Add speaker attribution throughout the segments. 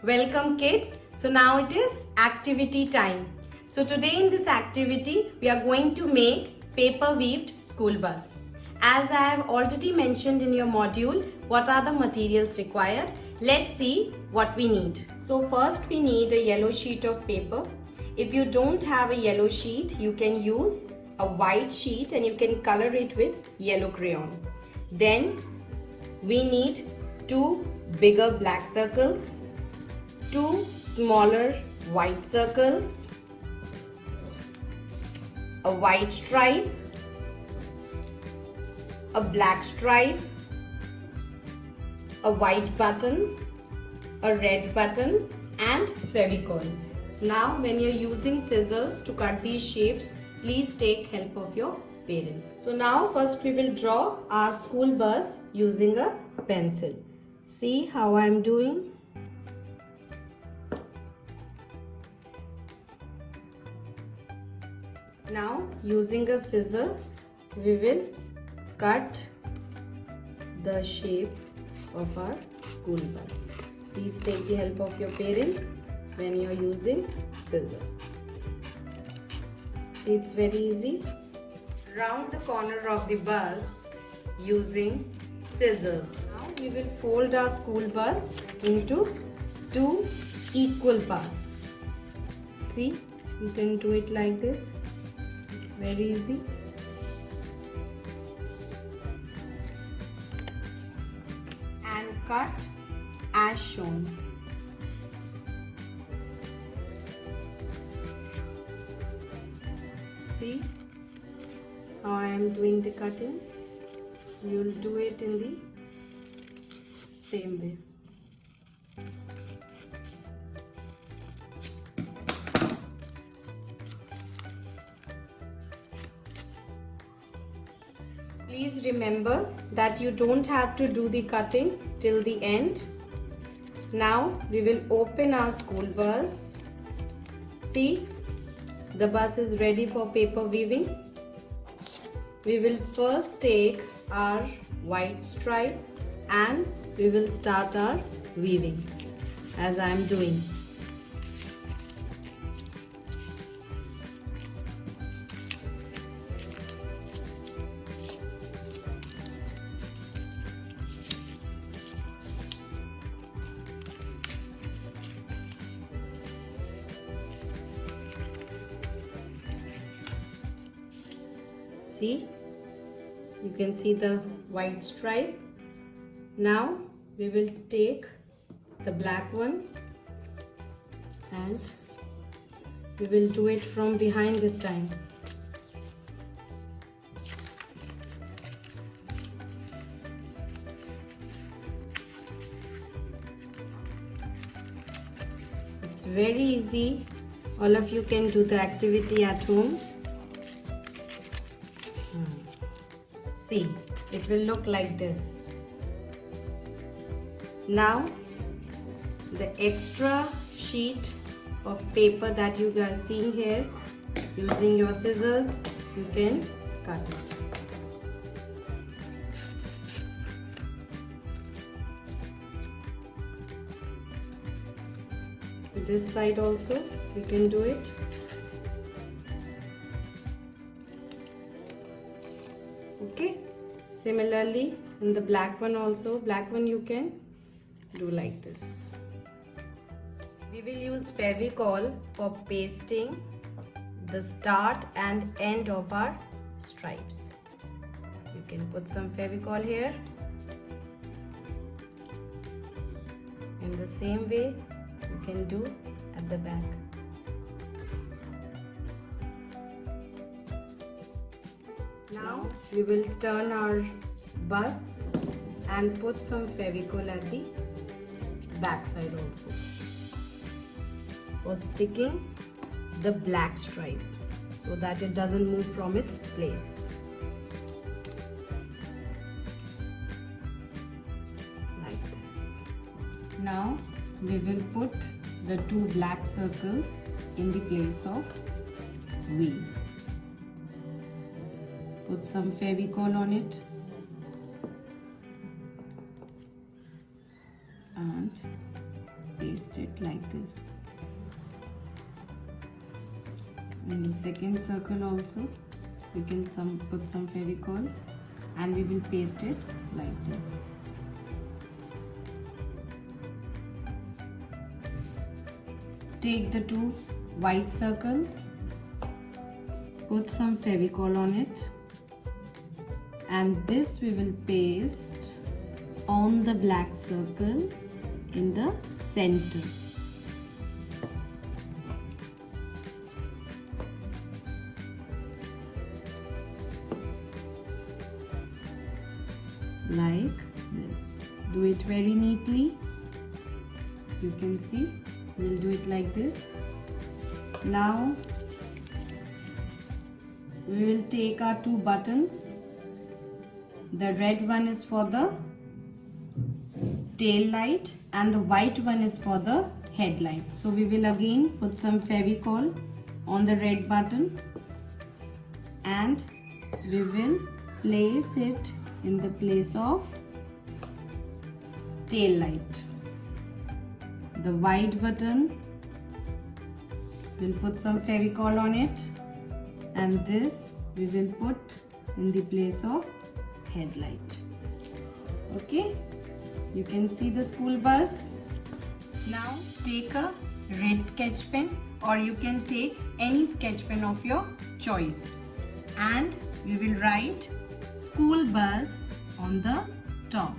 Speaker 1: Welcome kids. So now it is activity time. So today in this activity we are going to make paper weaved school bus. As I have already mentioned in your module, what are the materials required? Let's see what we need. So first we need a yellow sheet of paper. If you don't have a yellow sheet, you can use a white sheet and you can color it with yellow crayon. Then we need 2 bigger black circles, 2 smaller white circles, a white stripe, a black stripe, a white button, a red button and Fevicol. Now when you're using scissors to cut these shapes, please take help of your parents. So now first we will draw our school bus using a pencil. See how I am doing? Now using a scissor we will cut the shape of our school bus. Please take the help of your parents when you are using scissors. See, it's very easy. Round the corner of the bus using scissors. Now we will fold our school bus into 2 equal parts. See, you can do it like this. It's very easy. And cut as shown. See how I am doing the cutting? You will do it in the same way. Please remember that you don't have to do the cutting till the end. Now we will open our school bus. See, the bus is ready for paper weaving. We will first take our white stripe and we will start our weaving as I am doing. See, you can see the white stripe. Now we will take the black one and we will do it from behind this time. It's very easy. All of you can do the activity at home. See, it will look like this. Now, the extra sheet of paper that you are seeing here, using your scissors, you can cut it. This side also, you can do it. Okay, similarly in the black one also, black one you can do like this. We will use Fevicol for pasting the start and end of our stripes. You can put some Fevicol here. In the same way you can do at the back. Now we will turn our bus and put some Fevicol at the back side also for sticking the black stripe so that it doesn't move from its place. Like this. Now we will put the 2 black circles in the place of wheels. Put some Fevicol on it and paste
Speaker 2: paste it like this. In the second circle also we can put some Fevicol and we will paste it like this. Take the two white circles, put some Fevicol on it, and this we will paste on the black circle in the center. Like this. Do it very neatly. You can see we'll do it like this. Now we will take our two buttons. The red one is for the tail light and the white one is for the headlight. So we will again put some Fevicol on the red button and we will place it in the place of tail light. The white button, we'll put some Fevicol on it, and this we will put in the place of headlight. Okay, you can see the school bus. Now take a red sketch pen, or you can take any sketch pen of your choice, and we will write school bus on the top.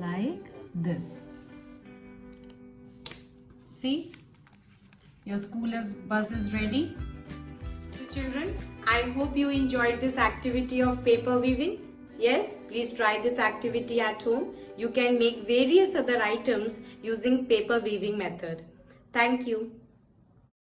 Speaker 2: Like this. See, your school bus is ready.
Speaker 1: So children, I hope you enjoyed this activity of paper weaving. Yes, please try this activity at home. You can make various other items using paper weaving method. Thank you.